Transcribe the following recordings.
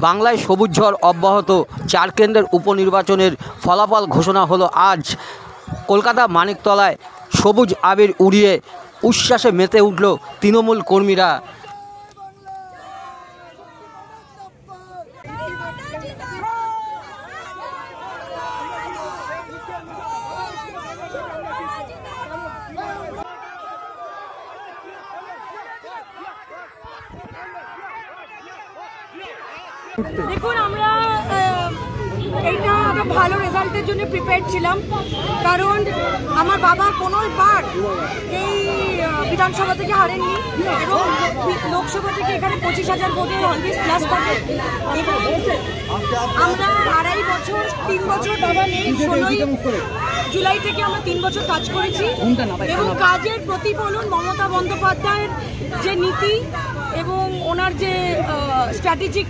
বাংলায় সবুজ ঝড় অব্যাহত। 4 কেন্দ্রের উপনির্বাচনের ফলাফল ঘোষণা হলো আজ। কলকাতা মানিকতলায় সবুজ আবির উড়িয়ে উচ্ছ্বাসে মেতে উঠল তৃণমূল কর্মীরা। দেখুন, আমরা এইটা একটা ভালো রেজাল্টের জন্য প্রিপেয়ার ছিলাম, কারণ আমার বাবা কোনোবার এই বিধানসভা থেকে হারেননি এবং লোকসভা থেকে এখানে 25,000 ভোটে অলওয়েজ প্লাস থাকে। আমরা 2.5 বছর 3 বছর বাবা নেই, 16ই জুলাই থেকে আমরা 3 বছর কাজ করেছি এবং কাজের প্রতিফলন মমতা বন্দ্যোপাধ্যায়ের যে নীতি এবং ওনার যে স্ট্র্যাটেজিক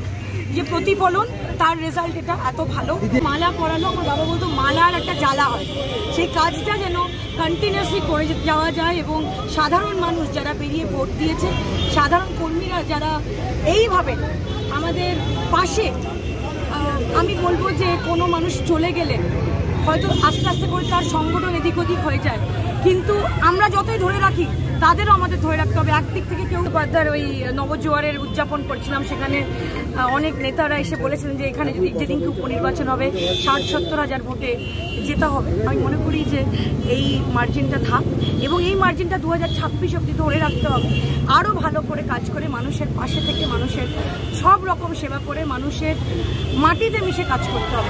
যে প্রতিফলন, তার রেজাল্ট এটা এত ভালো। মালা পরানো, আমার বাবা বলতো মালার একটা জ্বালা হয়, সেই কাজটা যেন কন্টিনিউয়াসলি করে যাওয়া যায় এবং সাধারণ মানুষ যারা বেরিয়ে ভোট দিয়েছে, সাধারণ কর্মীরা যারা এইভাবে আমাদের পাশে, আমি বলবো যে কোনো মানুষ চলে গেলে হয়তো আস্তে আস্তে করে তার সংগঠন এদিক ওদিক হয়ে যায়, কিন্তু আমরা যতই ধরে রাখি তাদেরও আমাদের ধরে রাখতে হবে। একদিক থেকে কেউ বাদ্দার ওই নবজোয়ারের উদযাপন করছিলাম, সেখানে অনেক নেতারা এসে বলেছিলেন যে এখানে যদি যেদিনকে উপনির্বাচন হবে 60-70 হাজার ভোটে যেতে হবে। আমি মনে করি যে এই মার্জিনটা থাক এবং এই মার্জিনটা 2026 অবধি ধরে রাখতে হবে। আরও ভালো করে কাজ করে মানুষের পাশে থেকে মানুষের সব রকম সেবা করে মানুষের মাটিতে মিশে কাজ করতে হবে।